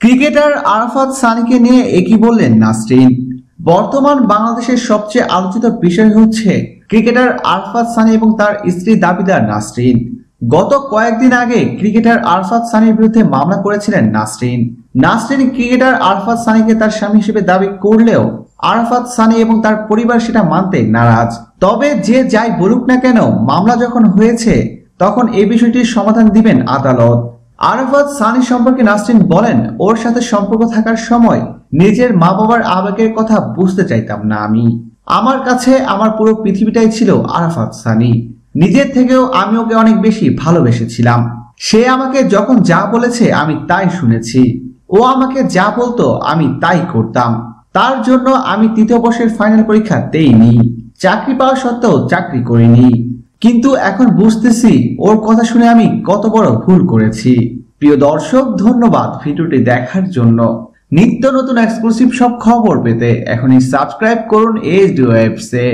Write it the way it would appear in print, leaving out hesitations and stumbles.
Cricketer Arafat সানিকে নিয়ে একই বললেন নাসরিন। বর্তমান বাংলাদেশের সবচেয়ে আলোচিত বিষয় হচ্ছে ক্রিকেটার আরাফাত সানি এবং তার স্ত্রী দাবিদার নাসরিন। গত কয়েকদিন আগে ক্রিকেটার আরাফাত সানির বিরুদ্ধে মামলা করেছিলেন নাসরিন। নাসরিন ক্রিকেটার আরাফাত সানিকে তার স্বামী হিসেবে দাবি করলেও আরাফাত সানি এবং তার পরিবার সেটা মানতে নারাজ। তবে যে যাই বলুক না কেন, মামলা যখন হয়েছে তখন এই বিষয়টির সমাধান দিবেন আদালত। আরাফাত সানি সম্পর্কে নাসরিন বলেন, ওর সাথে সম্পর্ক থাকার সময় নিজের মা বাবার আবেগের কথা বুঝতে চাইতাম না আমি। আমার কাছে আমার পুরো পৃথিবীটাই ছিল আরাফাত সানি। নিজের থেকেও আমি ওকে অনেক বেশি ভালোবেসেছিলাম। সে আমাকে যখন যা বলেছে আমি তাই শুনেছি। ও আমাকে যা বলতো আমি তাই করতাম। তার জন্য আমি তৃতীয় বর্ষের ফাইনাল পরীক্ষা দেইনি। চাকরি পাওয়া সত্ত্বেও চাকরি করিনি। কিন্তু এখন বুঝতেছি ওর কথা শুনে আমি কত বড় ভুল করেছি। প্রিয় দর্শক, ধন্যবাদ ভিডিওটি দেখার জন্য। নিত্য নতুন এক্সক্লুসিভ সব খবর পেতে এখনই সাবস্ক্রাইব করুন এইচডি ওয়েবসে।